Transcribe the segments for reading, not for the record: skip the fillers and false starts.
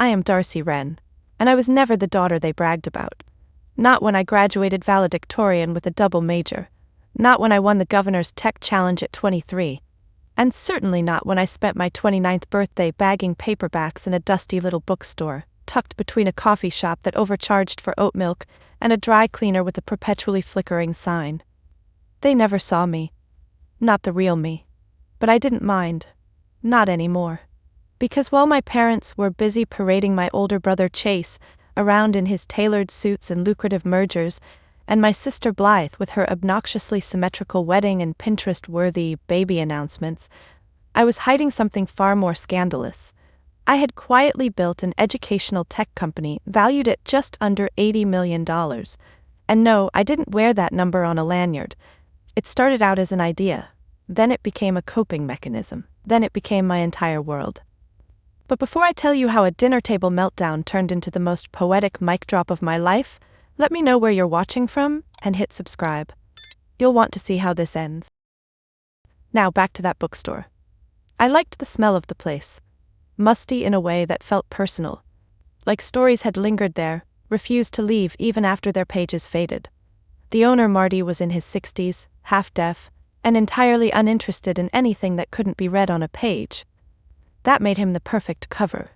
I am Darcy Wren, and I was never the daughter they bragged about. Not when I graduated valedictorian with a double major. Not when I won the governor's tech challenge at 23. And certainly not when I spent my 29th birthday bagging paperbacks in a dusty little bookstore, tucked between a coffee shop that overcharged for oat milk and a dry cleaner with a perpetually flickering sign. They never saw me. Not the real me. But I didn't mind. Not anymore. Because while my parents were busy parading my older brother Chase around in his tailored suits and lucrative mergers, and my sister Blythe with her obnoxiously symmetrical wedding and Pinterest-worthy baby announcements, I was hiding something far more scandalous. I had quietly built an educational tech company valued at just under $80 million. And no, I didn't wear that number on a lanyard. It started out as an idea. Then it became a coping mechanism. Then it became my entire world. But before I tell you how a dinner table meltdown turned into the most poetic mic drop of my life, let me know where you're watching from and hit subscribe. You'll want to see how this ends. Now back to that bookstore. I liked the smell of the place. Musty in a way that felt personal. Like stories had lingered there, refused to leave even after their pages faded. The owner, Marty, was in his 60s, half-deaf, and entirely uninterested in anything that couldn't be read on a page. That made him the perfect cover.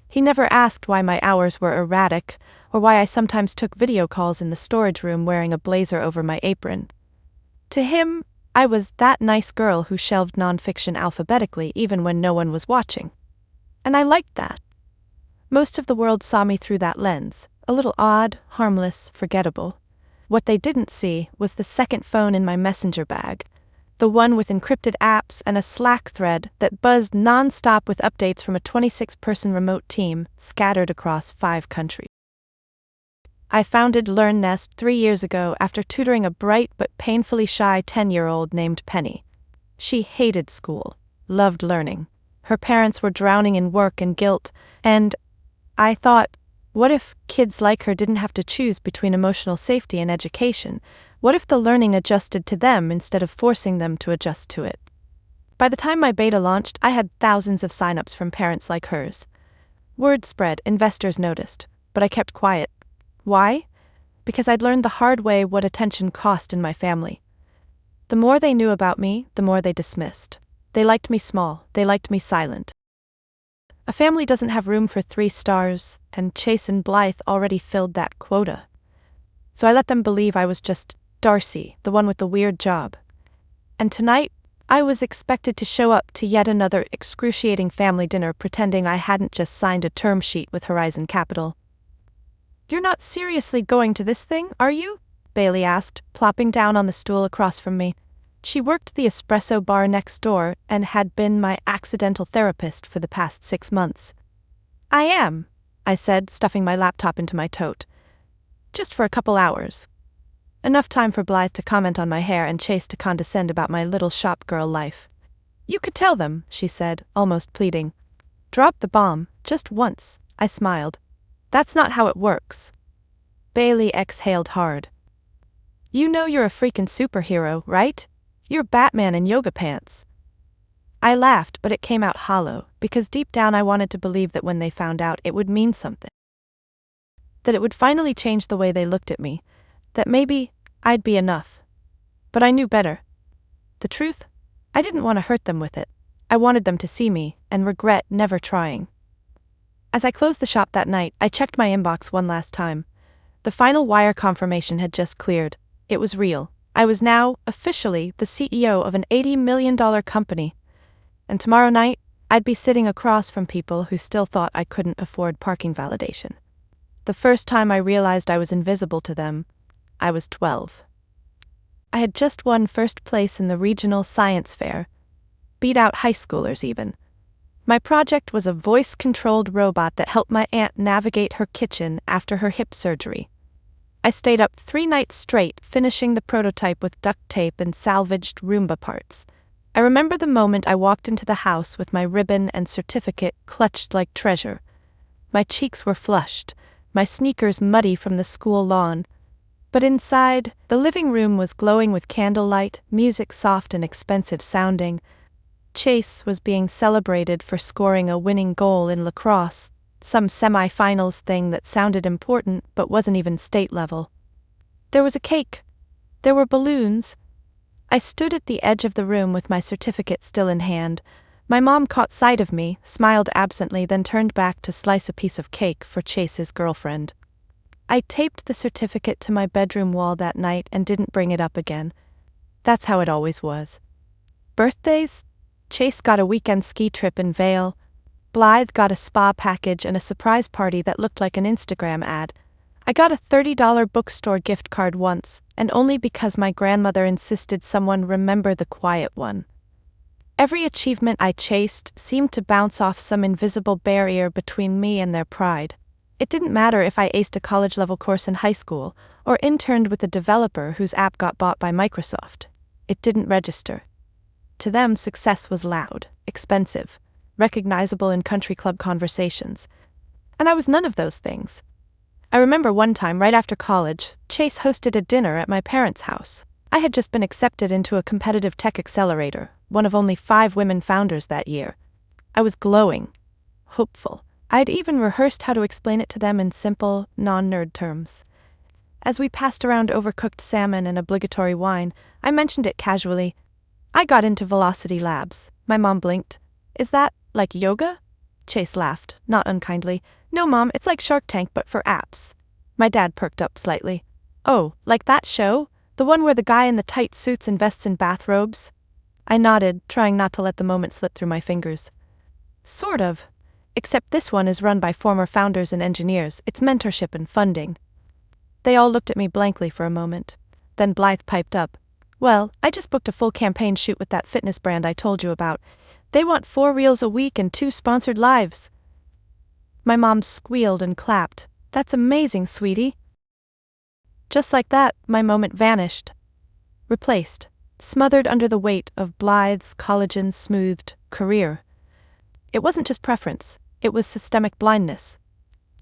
He never asked why my hours were erratic, or why I sometimes took video calls in the storage room wearing a blazer over my apron. To him, I was that nice girl who shelved nonfiction alphabetically even when no one was watching. And I liked that. Most of the world saw me through that lens, a little odd, harmless, forgettable. What they didn't see was the second phone in my messenger bag, the one with encrypted apps and a Slack thread that buzzed non-stop with updates from a 26-person remote team scattered across 5 countries. I founded LearnNest 3 years ago after tutoring a bright but painfully shy 10-year-old named Penny. She hated school, loved learning. Her parents were drowning in work and guilt, and I thought, what if kids like her didn't have to choose between emotional safety and education? What if the learning adjusted to them instead of forcing them to adjust to it? By the time my beta launched, I had thousands of signups from parents like hers. Word spread, investors noticed, but I kept quiet. Why? Because I'd learned the hard way what attention cost in my family. The more they knew about me, the more they dismissed. They liked me small, they liked me silent. A family doesn't have room for 3 stars, and Chase and Blythe already filled that quota. So I let them believe I was just Darcy, the one with the weird job. And tonight, I was expected to show up to yet another excruciating family dinner pretending I hadn't just signed a term sheet with Horizon Capital. "You're not seriously going to this thing, are you?" Bailey asked, plopping down on the stool across from me. She worked the espresso bar next door and had been my accidental therapist for the past 6 months. "I am," I said, stuffing my laptop into my tote. "Just for a couple hours." Enough time for Blythe to comment on my hair and Chase to condescend about my little shop girl life. "You could tell them," she said, almost pleading. "Drop the bomb, just once," I smiled. "That's not how it works." Bailey exhaled hard. "You know you're a freaking superhero, right? You're Batman in yoga pants." I laughed, but it came out hollow, because deep down I wanted to believe that when they found out it would mean something. That it would finally change the way they looked at me. That maybe I'd be enough. But I knew better. The truth? I didn't want to hurt them with it. I wanted them to see me, and regret never trying. As I closed the shop that night, I checked my inbox one last time. The final wire confirmation had just cleared. It was real. I was now, officially, the CEO of an $80 million company. And tomorrow night, I'd be sitting across from people who still thought I couldn't afford parking validation. The first time I realized I was invisible to them, I was 12. I had just won first place in the regional science fair. Beat out high schoolers even. My project was a voice-controlled robot that helped my aunt navigate her kitchen after her hip surgery. I stayed up 3 nights straight, finishing the prototype with duct tape and salvaged Roomba parts. I remember the moment I walked into the house with my ribbon and certificate clutched like treasure. My cheeks were flushed, my sneakers muddy from the school lawn. But inside, the living room was glowing with candlelight, music soft and expensive sounding. Chase was being celebrated for scoring a winning goal in lacrosse, Some semi-finals thing that sounded important but wasn't even state level. There was a cake. There were balloons. I stood at the edge of the room with my certificate still in hand. My mom caught sight of me, smiled absently, then turned back to slice a piece of cake for Chase's girlfriend. I taped the certificate to my bedroom wall that night and didn't bring it up again. That's how it always was. Birthdays? Chase got a weekend ski trip in Vale. Blythe got a spa package and a surprise party that looked like an Instagram ad. I got a $30 bookstore gift card once, and only because my grandmother insisted someone remember the quiet one. Every achievement I chased seemed to bounce off some invisible barrier between me and their pride. It didn't matter if I aced a college-level course in high school, or interned with a developer whose app got bought by Microsoft. It didn't register. To them, success was loud, expensive, recognizable in country club conversations. And I was none of those things. I remember one time right after college, Chase hosted a dinner at my parents' house. I had just been accepted into a competitive tech accelerator, one of only 5 women founders that year. I was glowing, hopeful. I'd even rehearsed how to explain it to them in simple, non-nerd terms. As we passed around overcooked salmon and obligatory wine, I mentioned it casually. I got into Velocity Labs. My mom blinked. Is that like yoga? Chase laughed, not unkindly. No, Mom, it's like Shark Tank but for apps. My dad perked up slightly. Oh, like that show? The one where the guy in the tight suits invests in bathrobes? I nodded, trying not to let the moment slip through my fingers. Sort of. Except this one is run by former founders and engineers. It's mentorship and funding. They all looked at me blankly for a moment. Then Blythe piped up. Well, I just booked a full campaign shoot with that fitness brand I told you about. They want 4 reels a week and 2 sponsored lives. My mom squealed and clapped. That's amazing, sweetie. Just like that, my moment vanished. Replaced. Smothered under the weight of Blythe's collagen-smoothed career. It wasn't just preference, it was systemic blindness.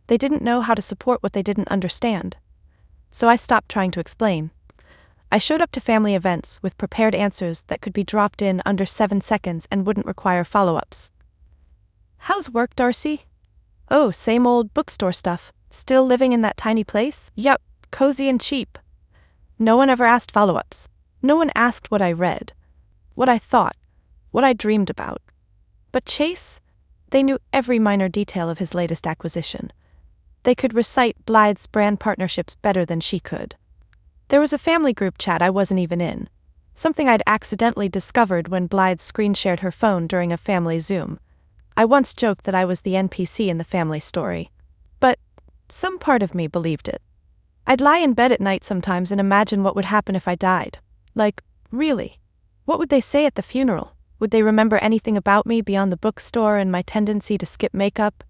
They didn't know how to support what they didn't understand. So I stopped trying to explain. I showed up to family events with prepared answers that could be dropped in under 7 seconds and wouldn't require follow-ups. How's work, Darcy? Oh, same old bookstore stuff. Still living in that tiny place? Yup, cozy and cheap. No one ever asked follow-ups. No one asked what I read, what I thought, what I dreamed about. But Chase? They knew every minor detail of his latest acquisition. They could recite Blythe's brand partnerships better than she could. There was a family group chat I wasn't even in, something I'd accidentally discovered when Blythe screen shared her phone during a family Zoom. I once joked that I was the NPC in the family story. But some part of me believed it. I'd lie in bed at night sometimes and imagine what would happen if I died. Like, really? What would they say at the funeral? Would they remember anything about me beyond the bookstore and my tendency to skip makeup?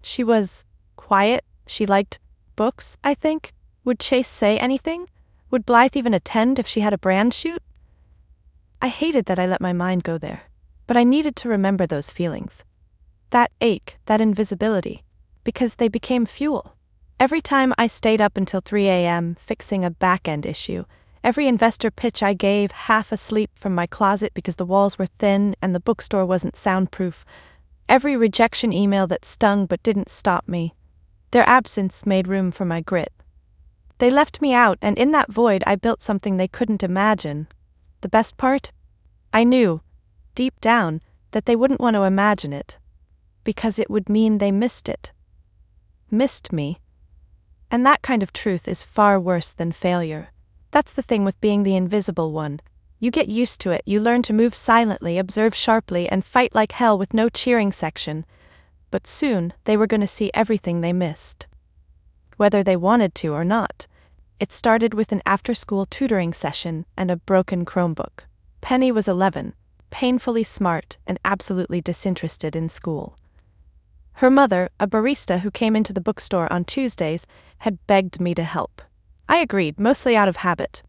She was quiet. She liked books, I think. Would Chase say anything? Would Blythe even attend if she had a brand shoot? I hated that I let my mind go there, but I needed to remember those feelings. That ache, that invisibility, because they became fuel. Every time I stayed up until 3 a.m. fixing a back-end issue, every investor pitch I gave half asleep from my closet because the walls were thin and the bookstore wasn't soundproof, every rejection email that stung but didn't stop me, their absence made room for my grit. They left me out, and in that void I built something they couldn't imagine. The best part? I knew, deep down, that they wouldn't want to imagine it, because it would mean they missed it. Missed me. And that kind of truth is far worse than failure. That's the thing with being the invisible one. You get used to it, you learn to move silently, observe sharply, and fight like hell with no cheering section. But soon, they were going to see everything they missed. Whether they wanted to or not. It started with an after-school tutoring session and a broken Chromebook. Penny was 11, painfully smart and absolutely disinterested in school. Her mother, a barista who came into the bookstore on Tuesdays, had begged me to help. I agreed, mostly out of habit.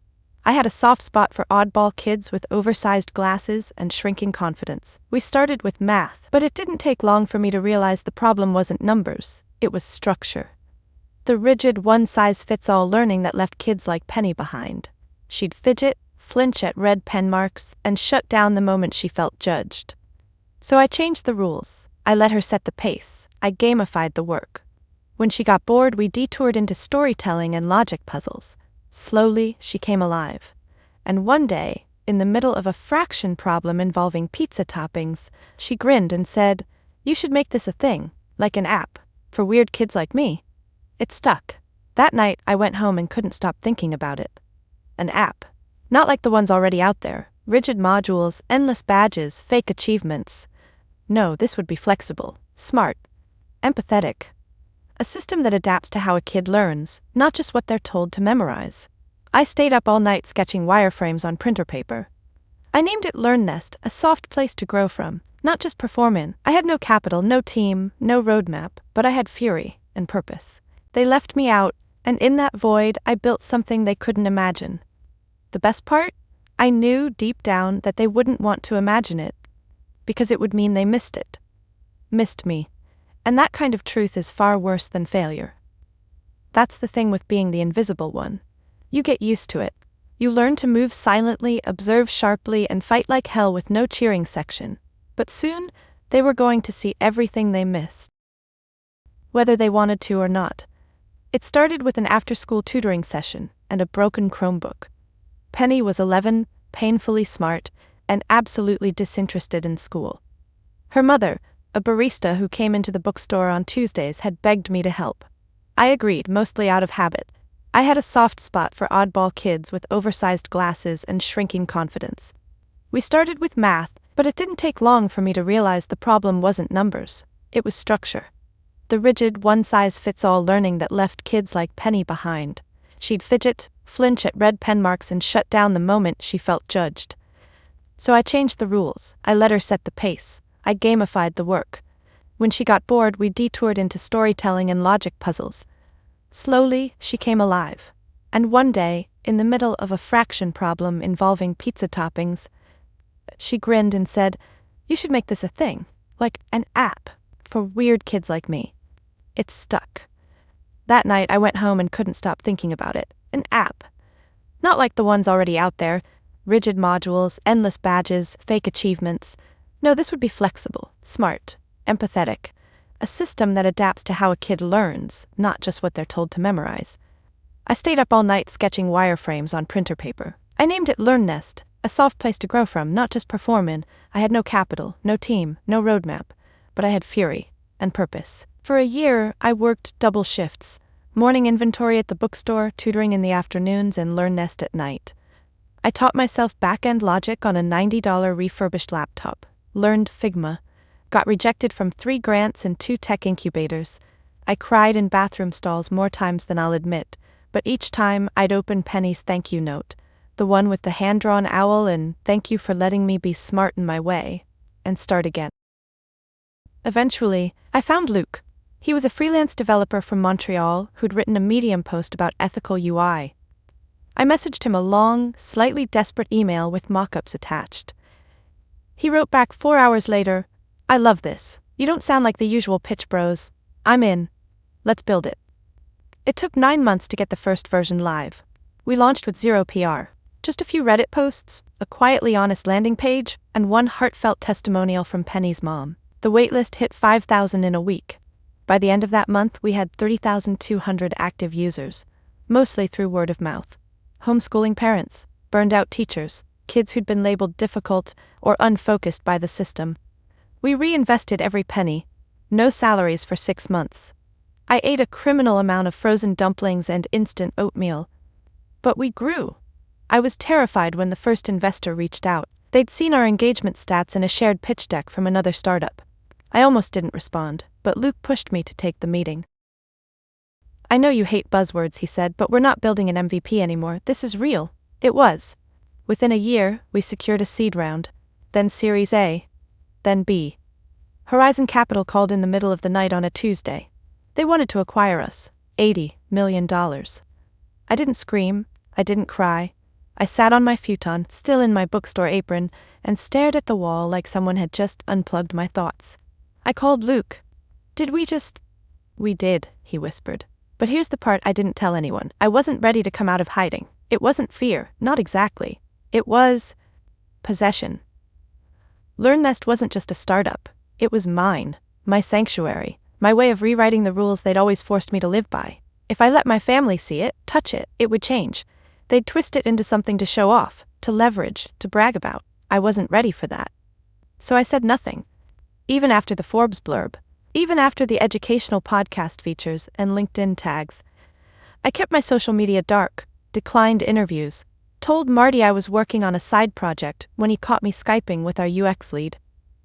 I had a soft spot for oddball kids with oversized glasses and shrinking confidence. We started with math, but it didn't take long for me to realize the problem wasn't numbers, it was structure. The rigid one-size-fits-all learning that left kids like Penny behind. She'd fidget, flinch at red pen marks, and shut down the moment she felt judged. So I changed the rules. I let her set the pace. I gamified the work. When she got bored, we detoured into storytelling and logic puzzles. Slowly, she came alive. And one day, in the middle of a fraction problem involving pizza toppings, she grinned and said, "You should make this a thing, like an app, for weird kids like me." It stuck. That night, I went home and couldn't stop thinking about it. An app. Not like the ones already out there, rigid modules, endless badges, fake achievements. No, this would be flexible, smart, empathetic. A system that adapts to how a kid learns, not just what they're told to memorize. I stayed up all night sketching wireframes on printer paper. I named it Learn Nest, a soft place to grow from, not just perform in. I had no capital, no team, no roadmap, but I had fury and purpose. They left me out, and in that void, I built something they couldn't imagine. The best part? I knew deep down that they wouldn't want to imagine it, because it would mean they missed it. Missed me. And that kind of truth is far worse than failure. That's the thing with being the invisible one. You get used to it. You learn to move silently, observe sharply, and fight like hell with no cheering section. But soon, they were going to see everything they missed, whether they wanted to or not. It started with an after-school tutoring session and a broken Chromebook. Penny was 11, painfully smart, and absolutely disinterested in school. Her mother, a barista who came into the bookstore on Tuesdays, had begged me to help. I agreed, mostly out of habit. I had a soft spot for oddball kids with oversized glasses and shrinking confidence. We started with math, but it didn't take long for me to realize the problem wasn't numbers, it was structure. The rigid, one-size-fits-all learning that left kids like Penny behind. She'd fidget, flinch at red pen marks, and shut down the moment she felt judged. So I changed the rules. I let her set the pace. I gamified the work. When she got bored, we detoured into storytelling and logic puzzles. Slowly, she came alive. And one day, in the middle of a fraction problem involving pizza toppings, she grinned and said, "You should make this a thing, like an app, for weird kids like me." It stuck. That night, I went home and couldn't stop thinking about it. An app. Not like the ones already out there, rigid modules, endless badges, fake achievements. No, this would be flexible, smart, empathetic. A system that adapts to how a kid learns, not just what they're told to memorize. I stayed up all night sketching wireframes on printer paper. I named it Learn Nest, a soft place to grow from, not just perform in. I had no capital, no team, no roadmap, but I had fury and purpose. For a year, I worked double shifts. Morning inventory at the bookstore, tutoring in the afternoons, and Learn Nest at night. I taught myself back-end logic on a $90 refurbished laptop, learned Figma, got rejected from 3 grants and 2 tech incubators. I cried in bathroom stalls more times than I'll admit, but each time I'd open Penny's thank you note, the one with the hand-drawn owl and "thank you for letting me be smart in my way," and start again. Eventually, I found Luke. He was a freelance developer from Montreal who'd written a Medium post about ethical UI. I messaged him a long, slightly desperate email with mock-ups attached. He wrote back 4 hours later, "I love this. You don't sound like the usual pitch bros. I'm in. Let's build it." It took 9 months to get the first version live. We launched with 0 PR. Just a few Reddit posts, a quietly honest landing page, and one heartfelt testimonial from Penny's mom. The waitlist hit 5,000 in a week. By the end of that month, we had 30,200 active users, mostly through word of mouth. Homeschooling parents, burned-out teachers, kids who'd been labeled difficult or unfocused by the system. We reinvested every penny. No salaries for 6 months. I ate a criminal amount of frozen dumplings and instant oatmeal. But we grew. I was terrified when the first investor reached out. They'd seen our engagement stats in a shared pitch deck from another startup. I almost didn't respond, but Luke pushed me to take the meeting. "I know you hate buzzwords," he said, "but we're not building an MVP anymore. This is real." It was. Within a year, we secured a seed round, then Series A, then B. Horizon Capital called in the middle of the night on a Tuesday. They wanted to acquire us, $80 million. I didn't scream, I didn't cry. I sat on my futon, still in my bookstore apron, and stared at the wall like someone had just unplugged my thoughts. I called Luke. "Did we just—" "We did," he whispered. But here's the part I didn't tell anyone. I wasn't ready to come out of hiding. It wasn't fear, not exactly. It was possession. Learn Nest wasn't just a startup. It was mine. my sanctuary, my way of rewriting the rules they'd always forced me to live by. If I let my family see it, touch it, it would change. They'd twist it into something to show off, to leverage, to brag about. I wasn't ready for that. So I said nothing. Even after the Forbes blurb, even after the educational podcast features and LinkedIn tags. I kept my social media dark, declined interviews, told Marty I was working on a side project when he caught me Skyping with our UX lead.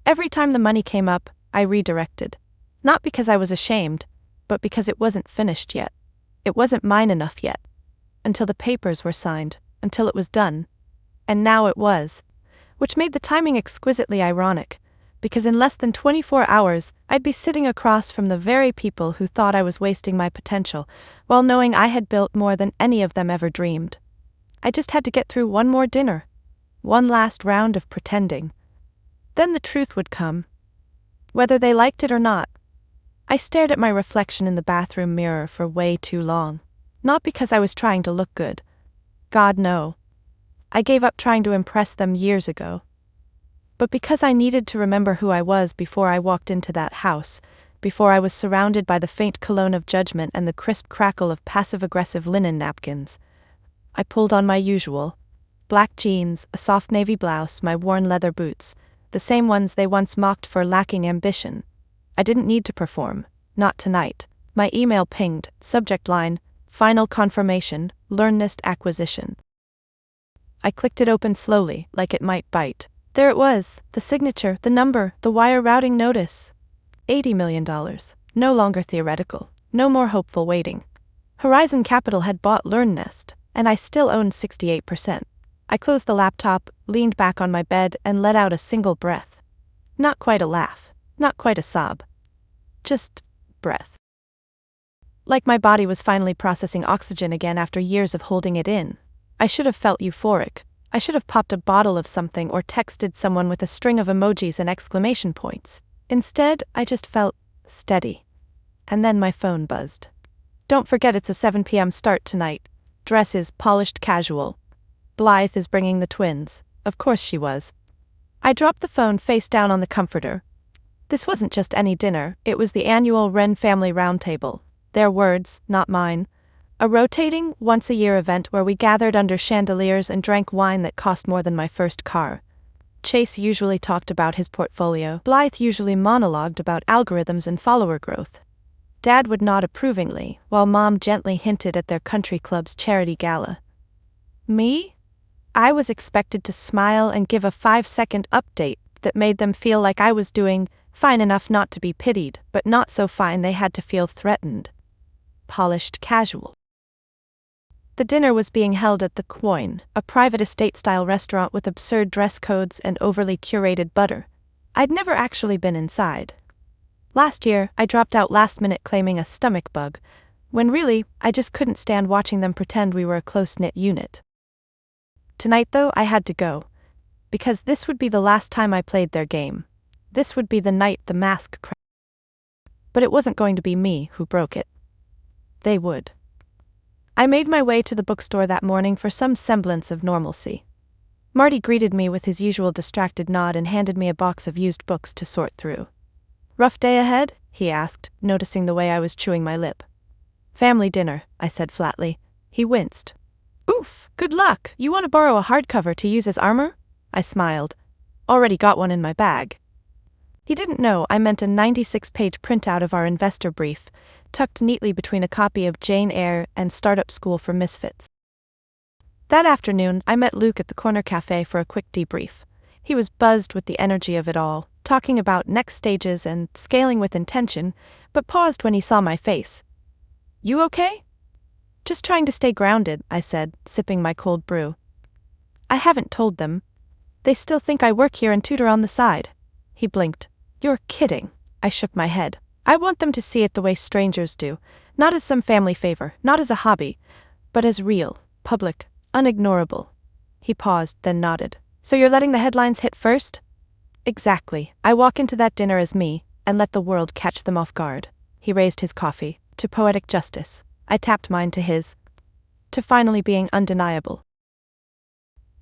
Every time the money came up, I redirected. Not because I was ashamed, but because it wasn't finished yet. It wasn't mine enough yet. Until the papers were signed, until it was done. And now it was. Which made the timing exquisitely ironic, because in less than 24 hours, I'd be sitting across from the very people who thought I was wasting my potential, while knowing I had built more than any of them ever dreamed. I just had to get through one more dinner. One last round of pretending. Then the truth would come. Whether they liked it or not. I stared at my reflection in the bathroom mirror for way too long. Not because I was trying to look good. God, no. I gave up trying to impress them years ago. But because I needed to remember who I was before I walked into that house, before I was surrounded by the faint cologne of judgment and the crisp crackle of passive-aggressive linen napkins. I pulled on my usual. Black jeans, a soft navy blouse, my worn leather boots, the same ones they once mocked for lacking ambition. I didn't need to perform, not tonight. My email pinged, subject line, final confirmation, LearnNest acquisition. I clicked it open slowly, like it might bite. There it was, the signature, the number, the wire routing notice. $80 million. No longer theoretical. No more hopeful waiting. Horizon Capital had bought LearnNest, and I still owned 68%. I closed the laptop, leaned back on my bed, and let out a single breath. Not quite a laugh. Not quite a sob. Just breath. Like my body was finally processing oxygen again after years of holding it in. I should have felt euphoric. I should have popped a bottle of something or texted someone with a string of emojis and exclamation points. Instead, I just felt steady. And then my phone buzzed. Don't forget it's a 7 p.m. start tonight. Dress is polished casual. Blythe is bringing the twins. Of course she was. I dropped the phone face down on the comforter. This wasn't just any dinner, it was the annual Wren Family Roundtable. Their words, not mine. A rotating, once-a-year event where we gathered under chandeliers and drank wine that cost more than my first car. Chase usually talked about his portfolio. Blythe usually monologued about algorithms and follower growth. Dad would nod approvingly, while Mom gently hinted at their country club's charity gala. Me? I was expected to smile and give a 5-second update that made them feel like I was doing fine enough not to be pitied, but not so fine they had to feel threatened. Polished casual. The dinner was being held at the Quoin, a private estate-style restaurant with absurd dress codes and overly curated butter. I'd never actually been inside. Last year, I dropped out last minute claiming a stomach bug, when really, I just couldn't stand watching them pretend we were a close-knit unit. Tonight though, I had to go. Because this would be the last time I played their game. This would be the night the mask cracked. But it wasn't going to be me who broke it. They would. I made my way to the bookstore that morning for some semblance of normalcy. Marty greeted me with his usual distracted nod and handed me a box of used books to sort through. Rough day ahead? He asked, noticing the way I was chewing my lip. Family dinner, I said flatly. He winced. Oof, good luck. You want to borrow a hardcover to use as armor? I smiled. Already got one in my bag. He didn't know I meant a 96-page printout of our investor brief, tucked neatly between a copy of Jane Eyre and Startup School for Misfits. That afternoon, I met Luke at the corner cafe for a quick debrief. He was buzzed with the energy of it all, talking about next stages and scaling with intention, but paused when he saw my face. You okay? Just trying to stay grounded, I said, sipping my cold brew. I haven't told them. They still think I work here and tutor on the side. He blinked. You're kidding. I shook my head. I want them to see it the way strangers do, not as some family favor, not as a hobby, but as real, public, unignorable. He paused, then nodded. So you're letting the headlines hit first? Exactly. I walk into that dinner as me, and let the world catch them off guard. He raised his coffee. To poetic justice. I tapped mine to his. To finally being undeniable.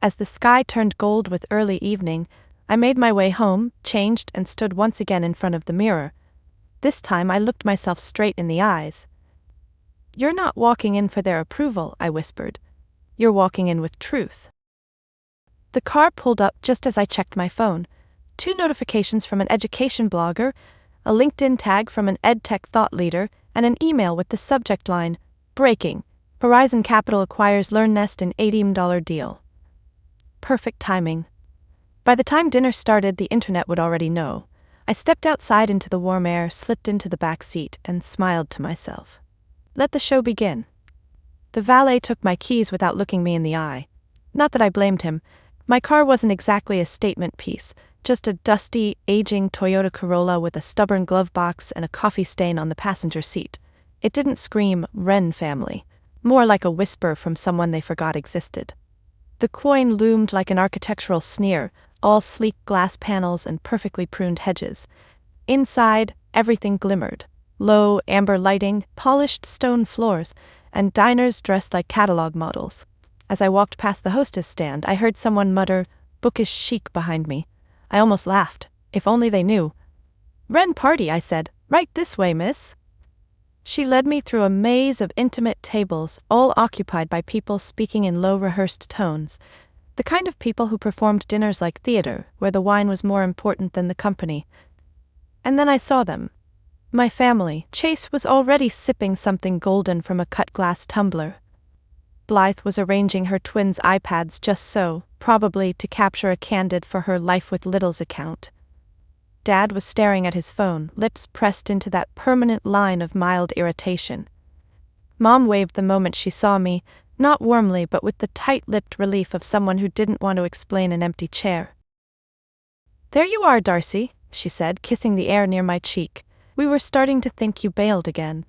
As the sky turned gold with early evening, I made my way home, changed, and stood once again in front of the mirror, This time I looked myself straight in the eyes. "You're not walking in for their approval," I whispered. "You're walking in with truth." The car pulled up just as I checked my phone. 2 notifications from an education blogger, a LinkedIn tag from an EdTech thought leader, and an email with the subject line, "Breaking. Horizon Capital acquires LearnNest in $80 deal." Perfect timing. By the time dinner started, the internet would already know. I stepped outside into the warm air, slipped into the back seat, and smiled to myself. Let the show begin. The valet took my keys without looking me in the eye. Not that I blamed him. My car wasn't exactly a statement piece, just a dusty, aging Toyota Corolla with a stubborn glove box and a coffee stain on the passenger seat. It didn't scream, "Wren family," more like a whisper from someone they forgot existed. The coin loomed like an architectural sneer, all sleek glass panels and perfectly pruned hedges. Inside, everything glimmered. Low, amber lighting, polished stone floors, and diners dressed like catalog models. As I walked past the hostess stand, I heard someone mutter, "Bookish chic," behind me. I almost laughed. If only they knew. "Wren party," I said. "Right this way, miss." She led me through a maze of intimate tables, all occupied by people speaking in low rehearsed tones. The kind of people who performed dinners like theater, where the wine was more important than the company. And then I saw them. My family. Chase was already sipping something golden from a cut glass tumbler. Blythe was arranging her twins' iPads just so, probably to capture a candid for her Life with Littles account. Dad was staring at his phone, lips pressed into that permanent line of mild irritation. Mom waved the moment she saw me, not warmly but with the tight-lipped relief of someone who didn't want to explain an empty chair. "There you are, Darcy," she said, kissing the air near my cheek. "We were starting to think you bailed again."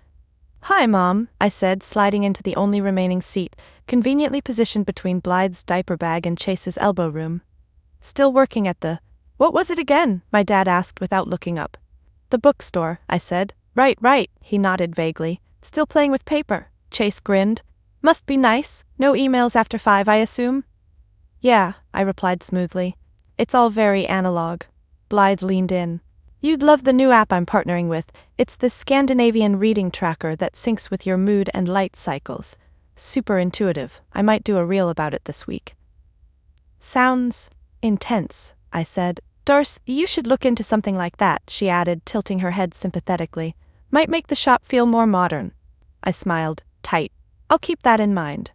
"Hi, Mom," I said, sliding into the only remaining seat, conveniently positioned between Blythe's diaper bag and Chase's elbow room. "Still working at the—" "What was it again?" my dad asked without looking up. "The bookstore," I said. Right, he nodded vaguely. "Still playing with paper?" Chase grinned. "Must be nice. No emails after 5, I assume?" "Yeah," I replied smoothly. "It's all very analog." Blythe leaned in. "You'd love the new app I'm partnering with. It's this Scandinavian reading tracker that syncs with your mood and light cycles. Super intuitive. I might do a reel about it this week." "Sounds intense," I said. "Darce, you should look into something like that," she added, tilting her head sympathetically. "Might make the shop feel more modern." I smiled. Tight. "I'll keep that in mind."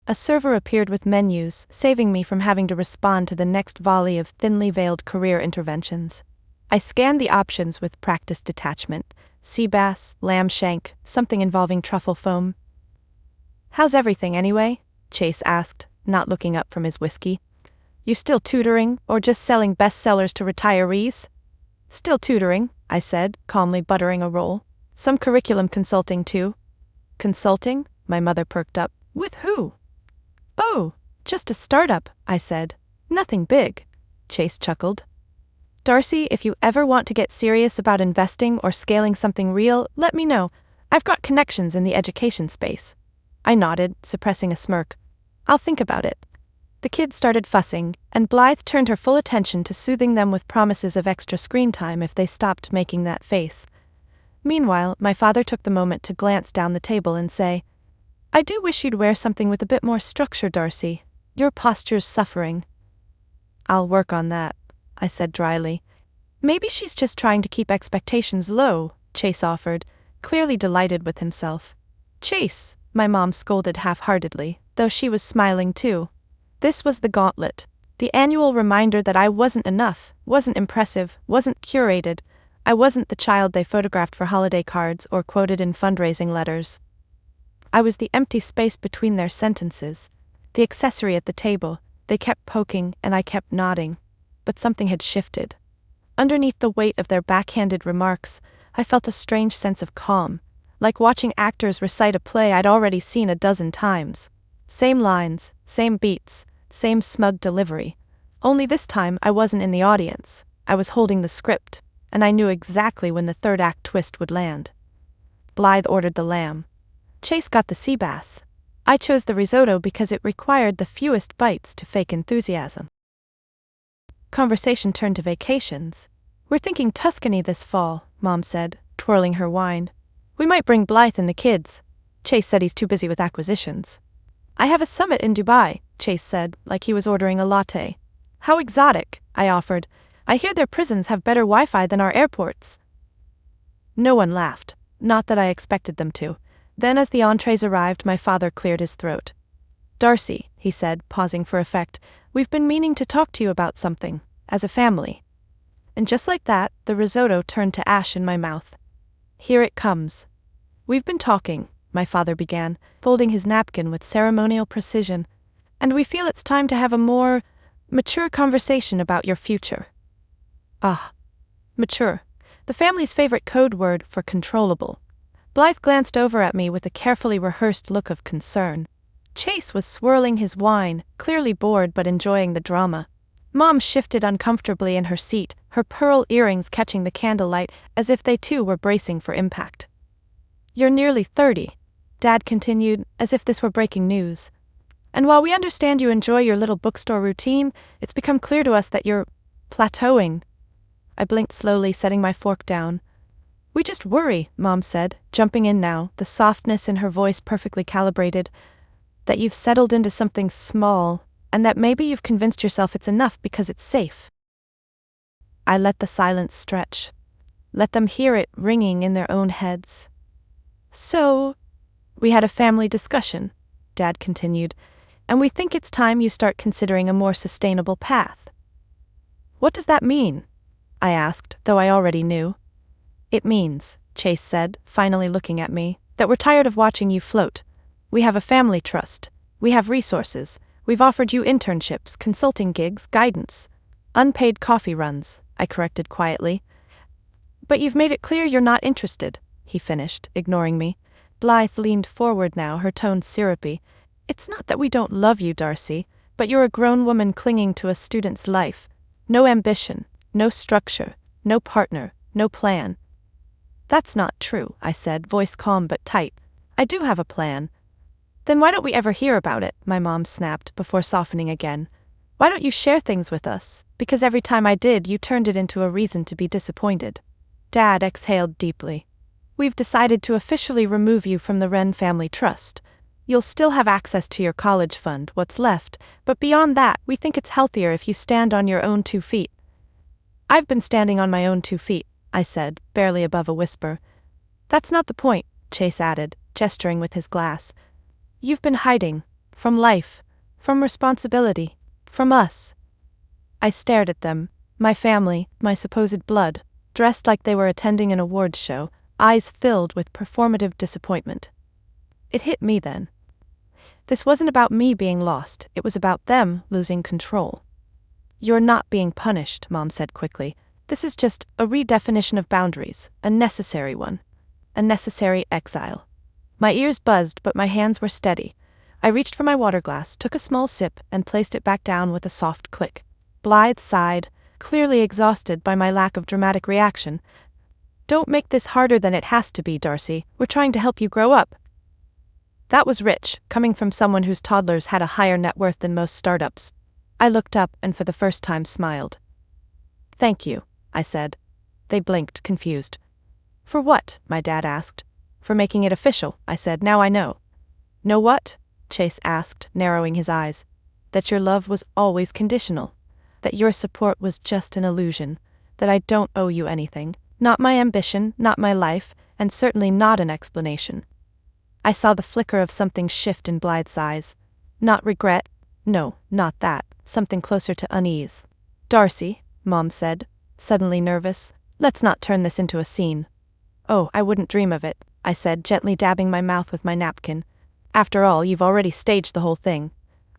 A server appeared with menus, saving me from having to respond to the next volley of thinly veiled career interventions. I scanned the options with practiced detachment. Sea bass, lamb shank, something involving truffle foam. "How's everything anyway?" Chase asked, not looking up from his whiskey. "You still tutoring, or just selling bestsellers to retirees?" "Still tutoring," I said, calmly buttering a roll. "Some curriculum consulting too." "Consulting?" My mother perked up. "With who?" "Oh, just a startup," I said. "Nothing big." Chase chuckled. "Darcy, if you ever want to get serious about investing or scaling something real, let me know. I've got connections in the education space." I nodded, suppressing a smirk. "I'll think about it." The kids started fussing, and Blythe turned her full attention to soothing them with promises of extra screen time if they stopped making that face. Meanwhile, my father took the moment to glance down the table and say, "I do wish you'd wear something with a bit more structure, Darcy. Your posture's suffering." "I'll work on that," I said dryly. "Maybe she's just trying to keep expectations low," Chase offered, clearly delighted with himself. "Chase," my mom scolded half-heartedly, though she was smiling too. This was the gauntlet, the annual reminder that I wasn't enough, wasn't impressive, wasn't curated. I wasn't the child they photographed for holiday cards or quoted in fundraising letters. I was the empty space between their sentences, the accessory at the table. They kept poking and I kept nodding. But something had shifted. Underneath the weight of their backhanded remarks, I felt a strange sense of calm, like watching actors recite a play I'd already seen a dozen times. Same lines, same beats, same smug delivery. Only this time I wasn't in the audience. I was holding the script, and I knew exactly when the third act twist would land. Blythe ordered the lamb. Chase got the sea bass. I chose the risotto because it required the fewest bites to fake enthusiasm. Conversation turned to vacations. "We're thinking Tuscany this fall," Mom said, twirling her wine. We might bring Blythe and the kids. Chase said he's too busy with acquisitions. I have a summit in Dubai, Chase said, like he was ordering a latte. How exotic, I offered. I hear their prisons have better Wi-Fi than our airports. No one laughed, not that I expected them to. Then as the entrees arrived, my father cleared his throat. Darcy, he said, pausing for effect, we've been meaning to talk to you about something, as a family. And just like that, the risotto turned to ash in my mouth. Here it comes. We've been talking, my father began, folding his napkin with ceremonial precision, and we feel it's time to have a more mature conversation about your future. Ah, mature. The family's favorite code word for controllable. Blythe glanced over at me with a carefully rehearsed look of concern. Chase was swirling his wine, clearly bored but enjoying the drama. Mom shifted uncomfortably in her seat, her pearl earrings catching the candlelight as if they too were bracing for impact. You're nearly 30, Dad continued, as if this were breaking news. And while we understand you enjoy your little bookstore routine, it's become clear to us that you're plateauing. I blinked slowly, setting my fork down. We just worry, Mom said, jumping in now, the softness in her voice perfectly calibrated, that you've settled into something small, and that maybe you've convinced yourself it's enough because it's safe. I let the silence stretch. Let them hear it ringing in their own heads. So, we had a family discussion, Dad continued, and we think it's time you start considering a more sustainable path. What does that mean? I asked, though I already knew. It means, Chase said, finally looking at me, that we're tired of watching you float. We have a family trust. We have resources. We've offered you internships, consulting gigs, guidance. Unpaid coffee runs, I corrected quietly. But you've made it clear you're not interested, he finished, ignoring me. Blythe leaned forward now, her tone syrupy. It's not that we don't love you, Darcy, but you're a grown woman clinging to a student's life. No ambition, no structure, no partner, no plan. That's not true, I said, voice calm but tight. I do have a plan. Then why don't we ever hear about it, my mom snapped, before softening again. Why don't you share things with us? Because every time I did, you turned it into a reason to be disappointed. Dad exhaled deeply. We've decided to officially remove you from the Wren Family Trust. You'll still have access to your college fund, what's left, but beyond that, we think it's healthier if you stand on your own 2 feet. I've been standing on my own 2 feet, I said, barely above a whisper. That's not the point, Chase added, gesturing with his glass. You've been hiding. From life. From responsibility. From us. I stared at them, my family, my supposed blood, dressed like they were attending an awards show, eyes filled with performative disappointment. It hit me then. This wasn't about me being lost, it was about them losing control. You're not being punished, Mom said quickly. This is just a redefinition of boundaries, a necessary one. A necessary exile. My ears buzzed, but my hands were steady. I reached for my water glass, took a small sip, and placed it back down with a soft click. Blythe sighed, clearly exhausted by my lack of dramatic reaction. Don't make this harder than it has to be, Darcy. We're trying to help you grow up. That was rich, coming from someone whose toddlers had a higher net worth than most startups. I looked up and for the first time smiled. Thank you, I said. They blinked, confused. For what? My dad asked. For making it official, I said. Now I know. Know what? Chase asked, narrowing his eyes. That your love was always conditional. That your support was just an illusion. That I don't owe you anything. Not my ambition, not my life, and certainly not an explanation. I saw the flicker of something shift in Blythe's eyes. Not regret. No, not that. Something closer to unease. Darcy, Mom said, suddenly nervous. Let's not turn this into a scene. Oh, I wouldn't dream of it, I said, gently dabbing my mouth with my napkin. After all, you've already staged the whole thing.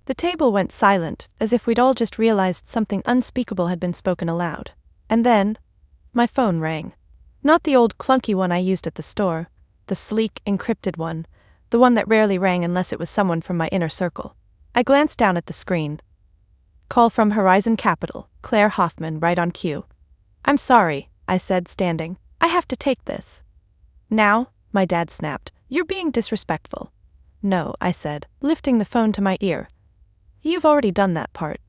The table went silent, as if we'd all just realized something unspeakable had been spoken aloud. And then, my phone rang. Not the old clunky one I used at the store, the sleek, encrypted one, the one that rarely rang unless it was someone from my inner circle. I glanced down at the screen. Call from Horizon Capital, Claire Hoffman, right on cue. I'm sorry, I said, standing. I have to take this. Now? My dad snapped. You're being disrespectful. No, I said, lifting the phone to my ear. You've already done that part.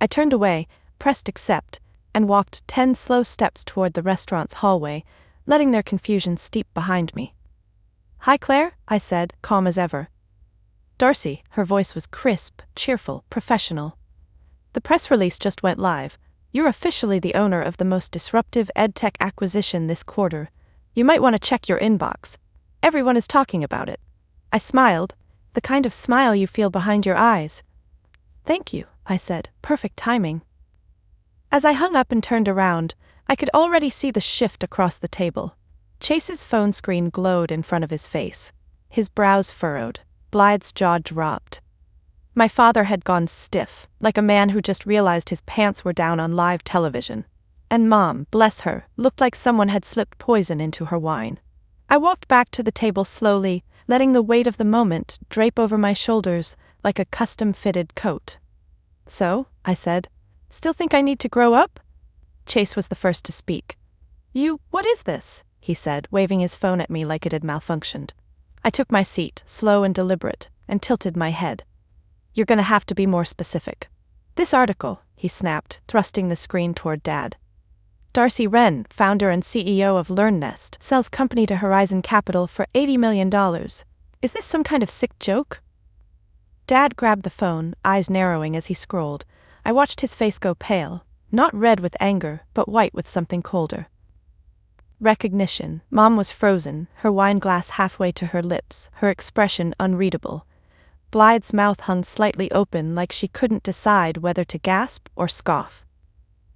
I turned away, pressed accept, and walked 10 slow steps toward the restaurant's hallway, letting their confusion steep behind me. "Hi, Claire," I said, calm as ever. "Darcy," her voice was crisp, cheerful, professional. "The press release just went live. You're officially the owner of the most disruptive edtech acquisition this quarter. You might want to check your inbox. Everyone is talking about it." I smiled, the kind of smile you feel behind your eyes. "Thank you," I said, perfect timing. As I hung up and turned around, I could already see the shift across the table. Chase's phone screen glowed in front of his face. His brows furrowed. Blythe's jaw dropped. My father had gone stiff, like a man who just realized his pants were down on live television. And Mom, bless her, looked like someone had slipped poison into her wine. I walked back to the table slowly, letting the weight of the moment drape over my shoulders like a custom-fitted coat. "So," I said, "still think I need to grow up?" Chase was the first to speak. What is this?" he said, waving his phone at me like it had malfunctioned. I took my seat, slow and deliberate, and tilted my head. "You're gonna have to be more specific." "This article," he snapped, thrusting the screen toward Dad. "Darcy Wren, founder and CEO of LearnNest, sells company to Horizon Capital for $80 million. Is this some kind of sick joke?" Dad grabbed the phone, eyes narrowing as he scrolled. I watched his face go pale, not red with anger, but white with something colder. Recognition. Mom was frozen, her wine glass halfway to her lips, her expression unreadable. Blythe's mouth hung slightly open like she couldn't decide whether to gasp or scoff.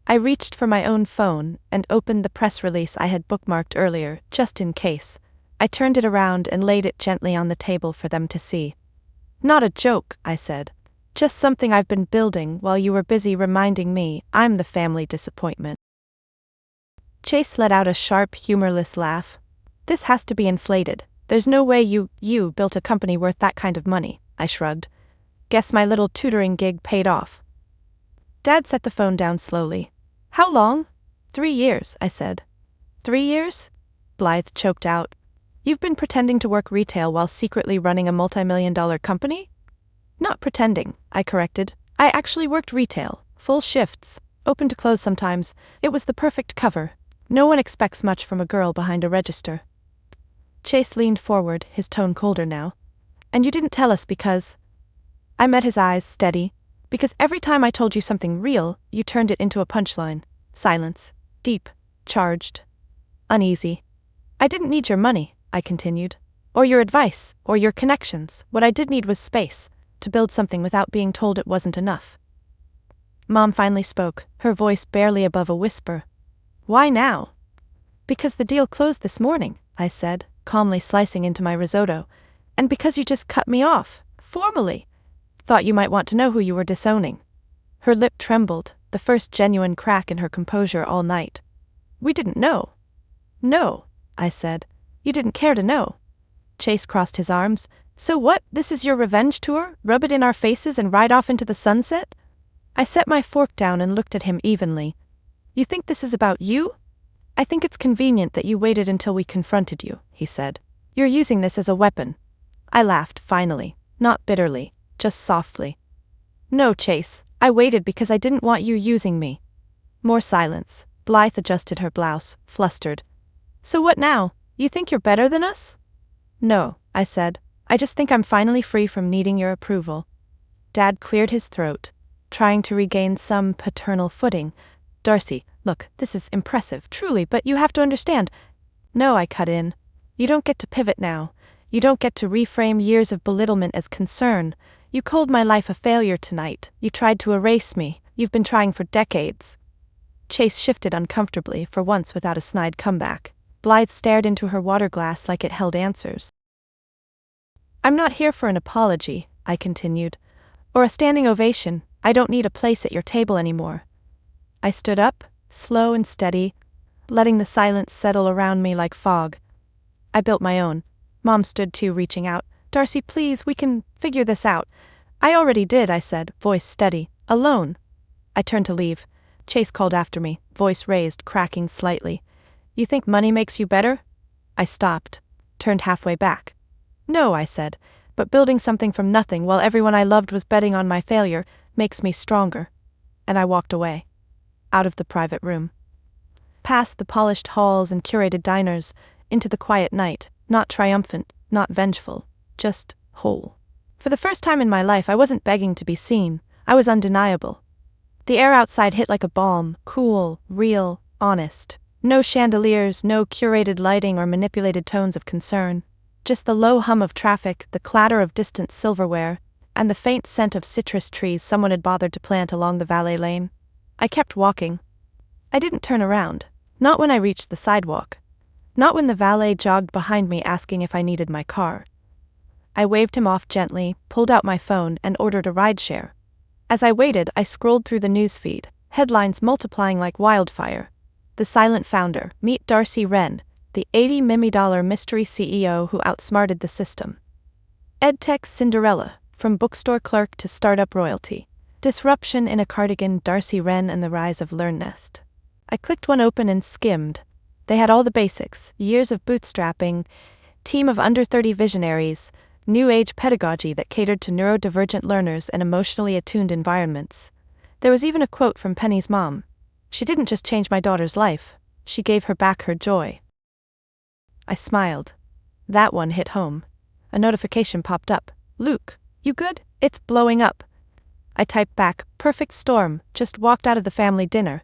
I reached for my own phone and opened the press release I had bookmarked earlier, just in case. I turned it around and laid it gently on the table for them to see. "Not a joke," I said. "Just something I've been building while you were busy reminding me I'm the family disappointment." Chase let out a sharp, humorless laugh. "This has to be inflated. There's no way you built a company worth that kind of money," I shrugged. "Guess my little tutoring gig paid off." Dad set the phone down slowly. "How long?" 3 years, I said. 3 years? Blythe choked out. "You've been pretending to work retail while secretly running a multi-million-dollar company?" "Not pretending," I corrected. "I actually worked retail, full shifts, open to close sometimes. It was the perfect cover. No one expects much from a girl behind a register." Chase leaned forward, his tone colder now. "And you didn't tell us because—" I met his eyes, steady. "Because every time I told you something real, you turned it into a punchline." Silence. Deep. Charged. Uneasy. "I didn't need your money," I continued. "Or your advice, or your connections. What I did need was space, to build something without being told it wasn't enough." Mom finally spoke, her voice barely above a whisper. "Why now?" "Because the deal closed this morning," I said, calmly slicing into my risotto. "And because you just cut me off, formally. Thought you might want to know who you were disowning." Her lip trembled, the first genuine crack in her composure all night. "We didn't know." "No," I said. "You didn't care to know." Chase crossed his arms. "So what, this is your revenge tour? Rub it in our faces and ride off into the sunset?" I set my fork down and looked at him evenly. "You think this is about you?" "I think it's convenient that you waited until we confronted you," he said. "You're using this as a weapon." I laughed, finally, not bitterly, just softly. "No, Chase, I waited because I didn't want you using me." More silence. Blythe adjusted her blouse, flustered. "So what now? You think you're better than us?" "No," I said. "I just think I'm finally free from needing your approval." Dad cleared his throat, trying to regain some paternal footing. "Darcy, look, this is impressive, truly, but you have to understand." "No," I cut in. "You don't get to pivot now. You don't get to reframe years of belittlement as concern. You called my life a failure tonight. You tried to erase me. You've been trying for decades." Chase shifted uncomfortably, for once without a snide comeback. Blythe stared into her water glass like it held answers. "I'm not here for an apology," I continued. "Or a standing ovation. I don't need a place at your table anymore." I stood up, slow and steady, letting the silence settle around me like fog. I built my own. Mom stood too, reaching out. "Darcy, please, we can figure this out." "I already did," I said, voice steady. "Alone." I turned to leave. Chase called after me, voice raised, cracking slightly. "You think money makes you better?" I stopped, turned halfway back. "No," I said, "but building something from nothing while everyone I loved was betting on my failure makes me stronger." And I walked away. Out of the private room. past the polished halls and curated diners, into the quiet night, not triumphant, not vengeful, just whole. For the first time in my life, I wasn't begging to be seen, I was undeniable. The air outside hit like a balm, cool, real, honest. No chandeliers, no curated lighting or manipulated tones of concern. Just the low hum of traffic, the clatter of distant silverware, and the faint scent of citrus trees someone had bothered to plant along the valet lane. I kept walking. I didn't turn around. Not when I reached the sidewalk. Not when the valet jogged behind me asking if I needed my car. I waved him off gently, pulled out my phone, and ordered a rideshare. As I waited, I scrolled through the newsfeed, headlines multiplying like wildfire. The Silent Founder, meet Darcy Wren, the $80 million mystery CEO who outsmarted the system. EdTech Cinderella, from bookstore clerk to startup royalty. Disruption in a cardigan, Darcy Wren and the rise of LearnNest. I clicked one open and skimmed. They had all the basics, years of bootstrapping, team of under 30 visionaries, new age pedagogy that catered to neurodivergent learners and emotionally attuned environments. There was even a quote from Penny's mom. She didn't just change my daughter's life, she gave her back her joy. I smiled. That one hit home. A notification popped up. Luke, you good? It's blowing up. I typed back, perfect storm, just walked out of the family dinner.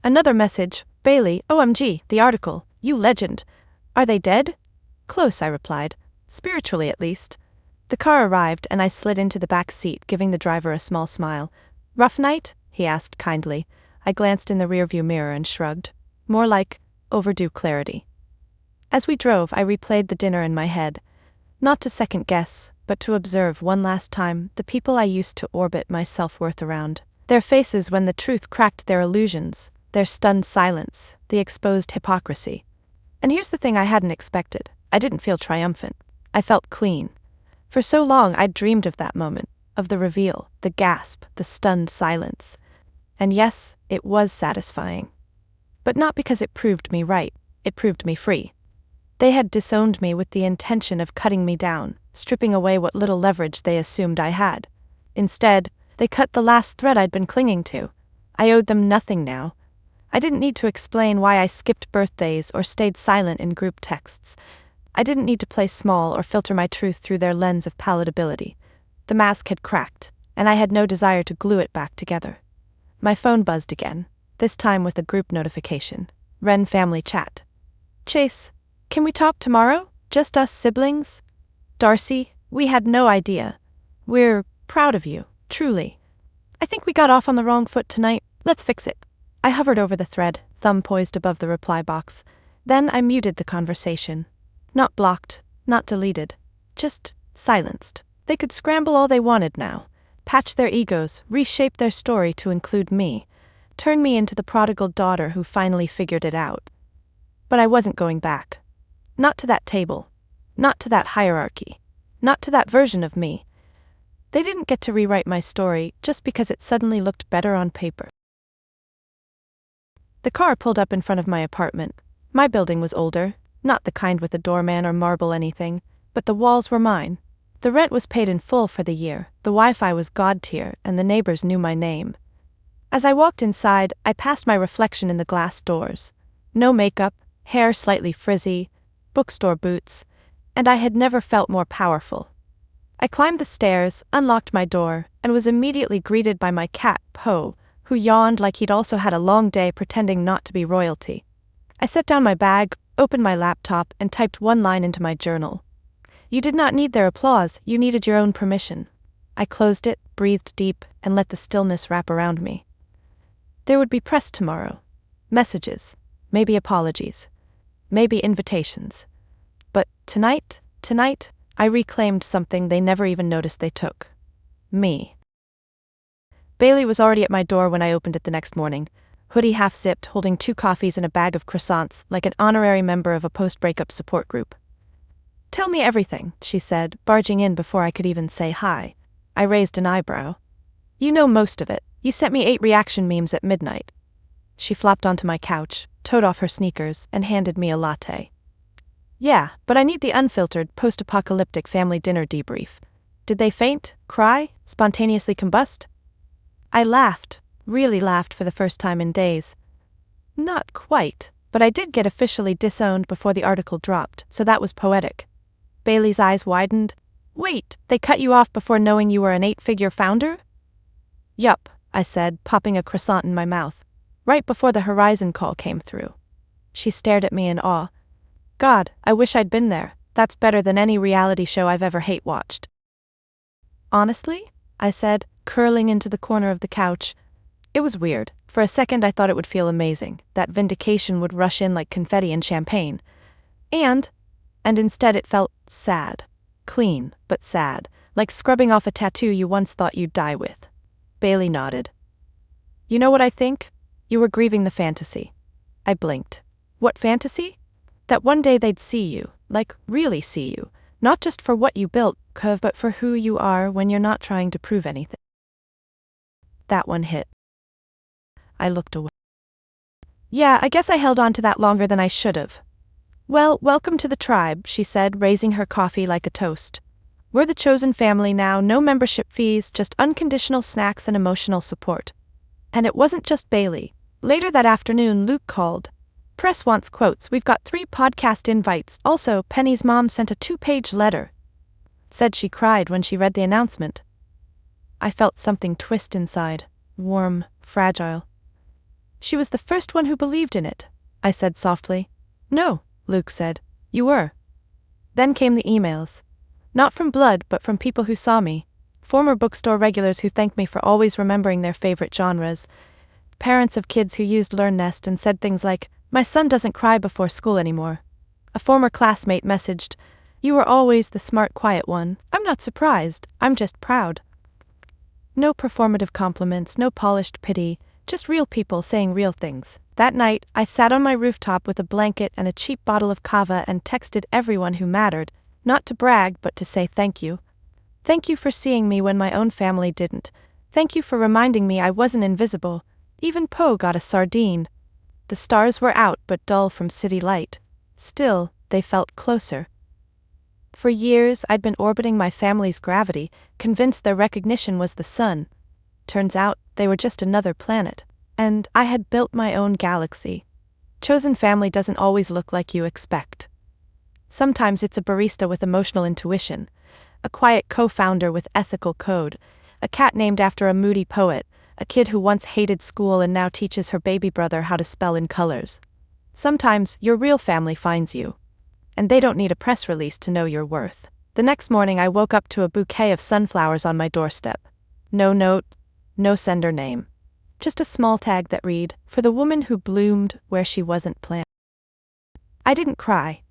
Another message, Bailey, OMG, the article, you legend. Are they dead? Close, I replied. Spiritually at least. The car arrived and I slid into the back seat, giving the driver a small smile. Rough night? He asked kindly. I glanced in the rearview mirror and shrugged. More like overdue clarity. As we drove, I replayed the dinner in my head. Not to second guess, but to observe one last time the people I used to orbit my self-worth around. Their faces when the truth cracked their illusions, their stunned silence, the exposed hypocrisy. And here's the thing I hadn't expected. I didn't feel triumphant. I felt clean. For so long I'd dreamed of that moment, of the reveal, the gasp, the stunned silence. And yes, it was satisfying. But not because it proved me right, it proved me free. They had disowned me with the intention of cutting me down, stripping away what little leverage they assumed I had. Instead, they cut the last thread I'd been clinging to. I owed them nothing now. I didn't need to explain why I skipped birthdays or stayed silent in group texts. I didn't need to play small or filter my truth through their lens of palatability. The mask had cracked, and I had no desire to glue it back together. My phone buzzed again, this time with a group notification. Wren family chat. Chase, can we talk tomorrow? Just us siblings? Darcy, we had no idea. We're proud of you, truly. I think we got off on the wrong foot tonight. Let's fix it. I hovered over the thread, thumb poised above the reply box. Then I muted the conversation. Not blocked, not deleted. Just silenced. They could scramble all they wanted now. Patch their egos, reshape their story to include me. Turn me into the prodigal daughter who finally figured it out. But I wasn't going back. Not to that table. Not to that hierarchy. Not to that version of me. They didn't get to rewrite my story just because it suddenly looked better on paper. The car pulled up in front of my apartment. My building was older, not the kind with a doorman or marble anything, but the walls were mine. The rent was paid in full for the year, the Wi-Fi was God tier, and the neighbors knew my name. As I walked inside, I passed my reflection in the glass doors. No makeup, hair slightly frizzy, bookstore boots, and I had never felt more powerful. I climbed the stairs, unlocked my door, and was immediately greeted by my cat, Poe, who yawned like he'd also had a long day pretending not to be royalty. I set down my bag, opened my laptop, and typed one line into my journal. You did not need their applause, you needed your own permission. I closed it, breathed deep, and let the stillness wrap around me. There would be press tomorrow. Messages. Maybe apologies. Maybe invitations. But tonight, I reclaimed something they never even noticed they took. Me. Bailey was already at my door when I opened it the next morning, hoodie half-zipped, holding 2 coffees and a bag of croissants like an honorary member of a post-breakup support group. Tell me everything, she said, barging in before I could even say hi. I raised an eyebrow. You know most of it. You sent me 8 reaction memes at midnight. She flopped onto my couch, toed off her sneakers, and handed me a latte. Yeah, but I need the unfiltered, post-apocalyptic family dinner debrief. Did they faint, cry, spontaneously combust? I laughed, really laughed for the first time in days. Not quite, But I did get officially disowned before the article dropped, so that was poetic. Bailey's eyes widened. Wait, they cut you off before knowing you were an 8-figure founder? Yup, I said, popping a croissant in my mouth. Right before the Horizon call came through. She stared at me in awe. God, I wish I'd been there. That's better than any reality show I've ever hate-watched. Honestly? I said, curling into the corner of the couch. It was weird. For a second I thought it would feel amazing, that vindication would rush in like confetti and champagne. And instead it felt sad. Clean, but sad, like scrubbing off a tattoo you once thought you'd die with. Bailey nodded. You know what I think? You were grieving the fantasy. I blinked. What fantasy? That one day they'd see you, like really see you, not just for what you built, but for who you are when you're not trying to prove anything. That one hit. I looked away. Yeah, I guess I held on to that longer than I should have. Well, welcome to the tribe, she said, raising her coffee like a toast. We're the chosen family now, no membership fees, just unconditional snacks and emotional support. And it wasn't just Bailey. Later that afternoon, Luke called. Press wants quotes, we've got 3 podcast invites, also, Penny's mom sent a 2-page letter. Said she cried when she read the announcement. I felt something twist inside, warm, fragile. She was the first one who believed in it, I said softly. No, Luke said. You were. Then came the emails. Not from blood, but from people who saw me. Former bookstore regulars who thanked me for always remembering their favorite genres. Parents of kids who used LearnNest and said things like, my son doesn't cry before school anymore. A former classmate messaged, you were always the smart, quiet one. I'm not surprised, I'm just proud. No performative compliments, no polished pity, just real people saying real things. That night, I sat on my rooftop with a blanket and a cheap bottle of kava and texted everyone who mattered, not to brag but to say thank you. Thank you for seeing me when my own family didn't. Thank you for reminding me I wasn't invisible. Even Poe got a sardine. The stars were out but dull from city light. Still, they felt closer. For years, I'd been orbiting my family's gravity, convinced their recognition was the sun. Turns out, they were just another planet. And I had built my own galaxy. Chosen family doesn't always look like you expect. Sometimes it's a barista with emotional intuition, a quiet co-founder with ethical code, a cat named after a moody poet, a kid who once hated school and now teaches her baby brother how to spell in colors. Sometimes your real family finds you. And they don't need a press release to know your worth. The next morning I woke up to a bouquet of sunflowers on my doorstep. No note, no sender name. Just a small tag that read, for the woman who bloomed where she wasn't planned. I didn't cry.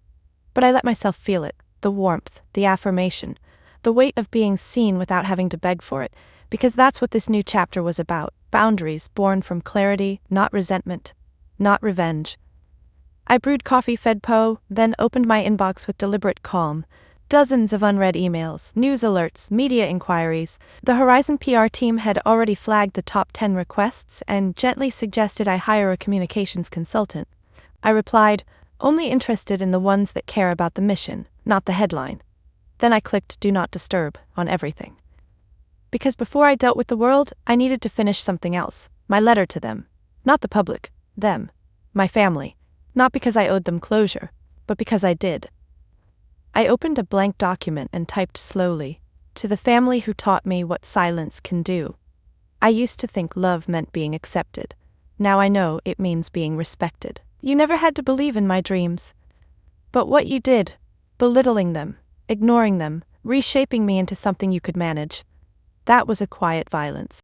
But I let myself feel it, the warmth, the affirmation, the weight of being seen without having to beg for it, because that's what this new chapter was about, boundaries born from clarity, not resentment, not revenge. I brewed coffee, fed Poe, then opened my inbox with deliberate calm. Dozens of unread emails, news alerts, media inquiries. The Horizon PR team had already flagged the top 10 requests and gently suggested I hire a communications consultant. I replied, only interested in the ones that care about the mission, not the headline. Then I clicked Do Not Disturb on everything. Because before I dealt with the world, I needed to finish something else, my letter to them. Not the public, them, my family. Not because I owed them closure, but because I did. I opened a blank document and typed slowly, to the family who taught me what silence can do. I used to think love meant being accepted. Now I know it means being respected. You never had to believe in my dreams. But what you did, belittling them, ignoring them, reshaping me into something you could manage, that was a quiet violence.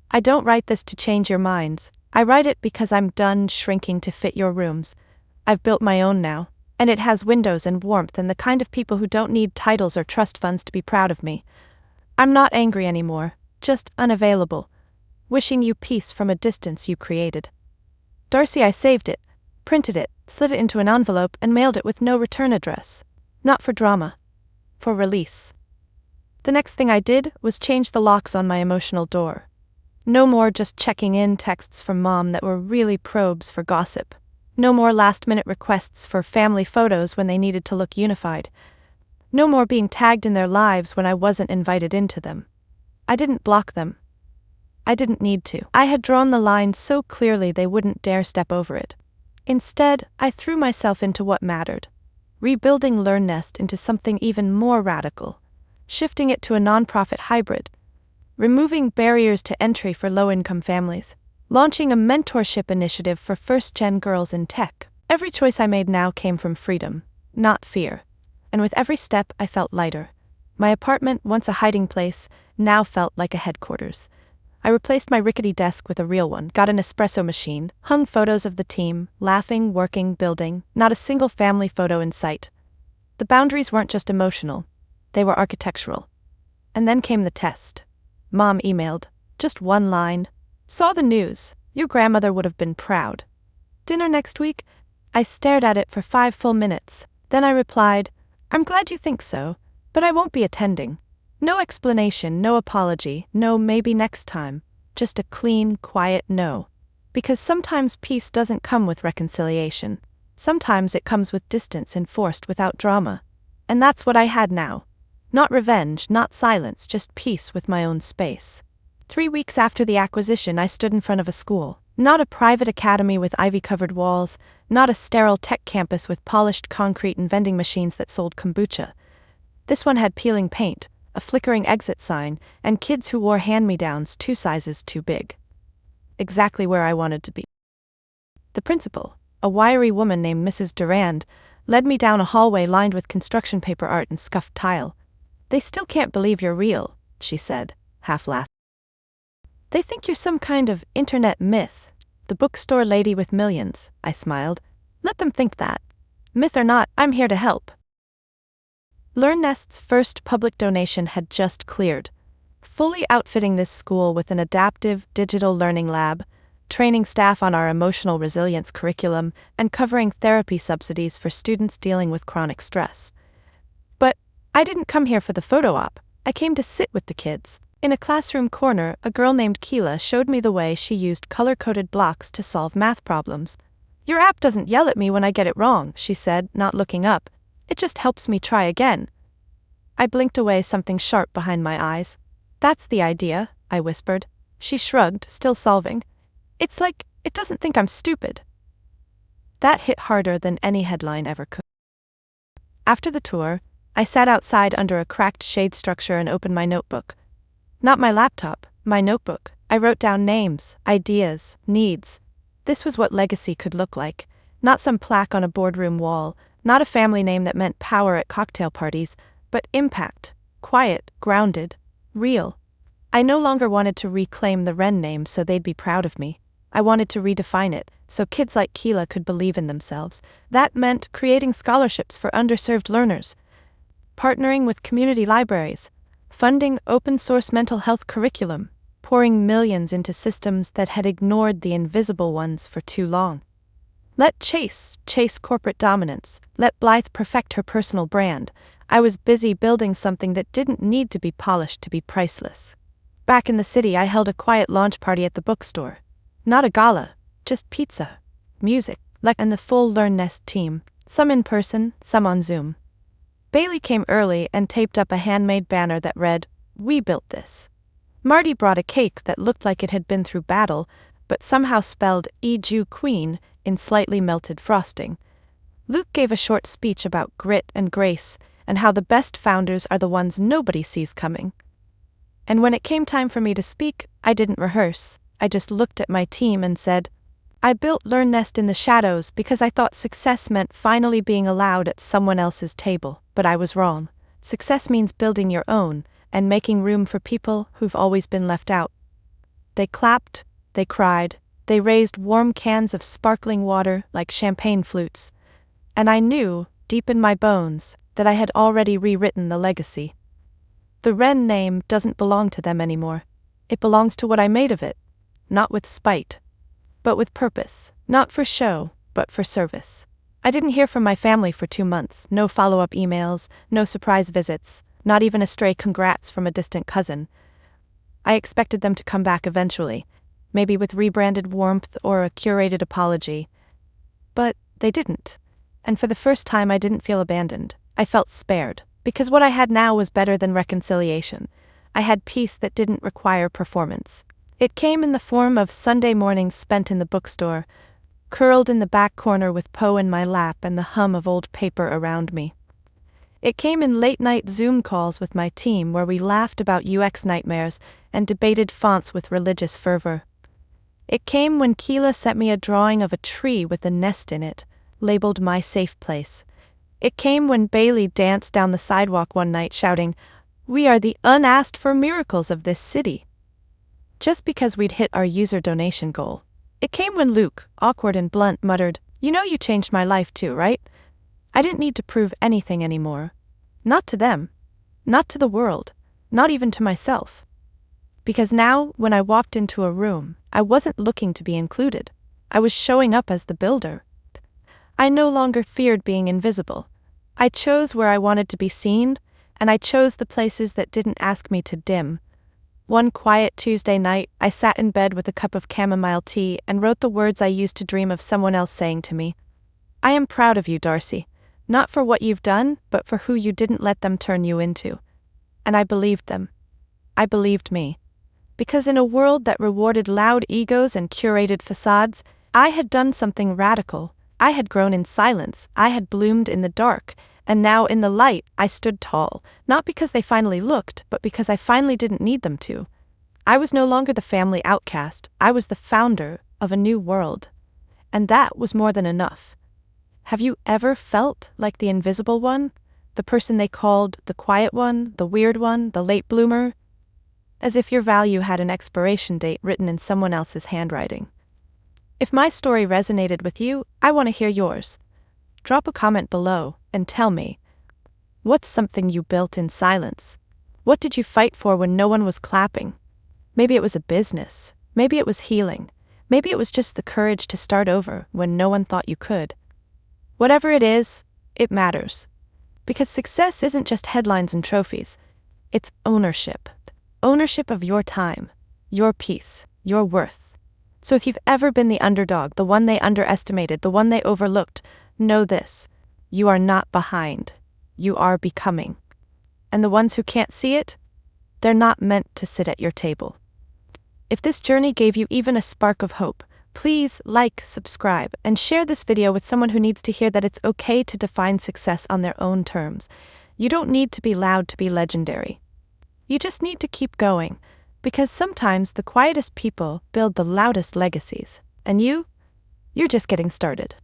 I don't write this to change your minds. I write it because I'm done shrinking to fit your rooms. I've built my own now, and it has windows and warmth and the kind of people who don't need titles or trust funds to be proud of me. I'm not angry anymore, just unavailable, wishing you peace from a distance you created. Darcy, I saved it, printed it, slid it into an envelope and mailed it with no return address. Not for drama. For release. The next thing I did was change the locks on my emotional door. No more just checking in texts from mom that were really probes for gossip. No more last-minute requests for family photos when they needed to look unified. No more being tagged in their lives when I wasn't invited into them. I didn't block them. I didn't need to. I had drawn the line so clearly they wouldn't dare step over it. Instead, I threw myself into what mattered, rebuilding LearnNest into something even more radical, shifting it to a nonprofit hybrid, removing barriers to entry for low-income families, launching a mentorship initiative for first-gen girls in tech. Every choice I made now came from freedom, not fear, and with every step I felt lighter. My apartment, once a hiding place, now felt like a headquarters. I replaced my rickety desk with a real one, got an espresso machine, hung photos of the team, laughing, working, building, not a single family photo in sight. The boundaries weren't just emotional, they were architectural. And then came the test. Mom emailed, just one line. Saw the news, your grandmother would have been proud. Dinner next week? I stared at it for 5 full minutes. Then I replied, I'm glad you think so, but I won't be attending. No explanation, no apology, no maybe next time. Just a clean, quiet no. Because sometimes peace doesn't come with reconciliation. Sometimes it comes with distance enforced without drama. And that's what I had now. Not revenge, not silence, just peace with my own space. 3 weeks after the acquisition, I stood in front of a school. Not a private academy with ivy-covered walls, not a sterile tech campus with polished concrete and vending machines that sold kombucha. This one had peeling paint, a flickering exit sign, and kids who wore hand-me-downs 2 sizes too big. Exactly where I wanted to be. The principal, a wiry woman named Mrs. Durand, led me down a hallway lined with construction paper art and scuffed tile. They still can't believe you're real, she said, half laughing. They think you're some kind of internet myth. The bookstore lady with millions, I smiled. Let them think that. Myth or not, I'm here to help. LearnNest's first public donation had just cleared, fully outfitting this school with an adaptive digital learning lab, training staff on our emotional resilience curriculum, and covering therapy subsidies for students dealing with chronic stress. But I didn't come here for the photo op. I came to sit with the kids. In a classroom corner, a girl named Keela showed me the way she used color-coded blocks to solve math problems. Your app doesn't yell at me when I get it wrong, she said, not looking up. It just helps me try again. I blinked away, something sharp behind my eyes. That's the idea, I whispered. She shrugged, still solving. It's like, it doesn't think I'm stupid. That hit harder than any headline ever could. After the tour, I sat outside under a cracked shade structure and opened my notebook. Not my laptop, my notebook. I wrote down names, ideas, needs. This was what legacy could look like. Not some plaque on a boardroom wall, not a family name that meant power at cocktail parties, but impact, quiet, grounded, real. I no longer wanted to reclaim the Wren name so they'd be proud of me. I wanted to redefine it, so kids like Keela could believe in themselves. That meant creating scholarships for underserved learners, partnering with community libraries, funding open-source mental health curriculum, pouring millions into systems that had ignored the invisible ones for too long. Let Chase corporate dominance. Let Blythe perfect her personal brand. I was busy building something that didn't need to be polished to be priceless. Back in the city, I held a quiet launch party at the bookstore. Not a gala, just pizza, music, and the full LearnNest team, some in person, some on Zoom. Bailey came early and taped up a handmade banner that read, "We built this." Marty brought a cake that looked like it had been through battle, but somehow spelled E-Jew Queen in slightly melted frosting. Luke gave a short speech about grit and grace, and how the best founders are the ones nobody sees coming. And when it came time for me to speak, I didn't rehearse. I just looked at my team and said, I built LearnNest in the shadows because I thought success meant finally being allowed at someone else's table, but I was wrong. Success means building your own, and making room for people who've always been left out. They clapped, they cried, they raised warm cans of sparkling water like champagne flutes. And I knew, deep in my bones, that I had already rewritten the legacy. The Wren name doesn't belong to them anymore. It belongs to what I made of it. Not with spite, but with purpose. Not for show, but for service. I didn't hear from my family for 2 months. No follow-up emails, no surprise visits, not even a stray congrats from a distant cousin. I expected them to come back eventually, maybe with rebranded warmth or a curated apology. But they didn't. And for the first time, I didn't feel abandoned. I felt spared, because what I had now was better than reconciliation. I had peace that didn't require performance. It came in the form of Sunday mornings spent in the bookstore, curled in the back corner with Poe in my lap and the hum of old paper around me. It came in late-night Zoom calls with my team where we laughed about UX nightmares and debated fonts with religious fervor. It came when Keela sent me a drawing of a tree with a nest in it, labeled My Safe Place. It came when Bailey danced down the sidewalk one night shouting, "We are the unasked-for miracles of this city," just because we'd hit our user donation goal. It came when Luke, awkward and blunt, muttered, "You know you changed my life too, right?" I didn't need to prove anything anymore. Not to them. Not to the world. Not even to myself. Because now, when I walked into a room, I wasn't looking to be included. I was showing up as the builder. I no longer feared being invisible. I chose where I wanted to be seen, and I chose the places that didn't ask me to dim. One quiet Tuesday night, I sat in bed with a cup of chamomile tea and wrote the words I used to dream of someone else saying to me. "I am proud of you, Darcy. Not for what you've done, but for who you didn't let them turn you into." And I believed them. I believed me. Because in a world that rewarded loud egos and curated facades, I had done something radical. I had grown in silence, I had bloomed in the dark, and now in the light I stood tall, not because they finally looked, but because I finally didn't need them to. I was no longer the family outcast, I was the founder of a new world. And that was more than enough. Have you ever felt like the invisible one? The person they called the quiet one, the weird one, the late bloomer? As if your value had an expiration date written in someone else's handwriting. If my story resonated with you, I want to hear yours. Drop a comment below and tell me, what's something you built in silence? What did you fight for when no one was clapping? Maybe it was a business. Maybe it was healing. Maybe it was just the courage to start over when no one thought you could. Whatever it is, it matters. Because success isn't just headlines and trophies. It's ownership. Ownership of your time, your peace, your worth. So if you've ever been the underdog, the one they underestimated, the one they overlooked, know this. You are not behind. You are becoming. And the ones who can't see it, they're not meant to sit at your table. If this journey gave you even a spark of hope, please like, subscribe, and share this video with someone who needs to hear that it's okay to define success on their own terms. You don't need to be loud to be legendary. You just need to keep going, because sometimes the quietest people build the loudest legacies, and you're just getting started.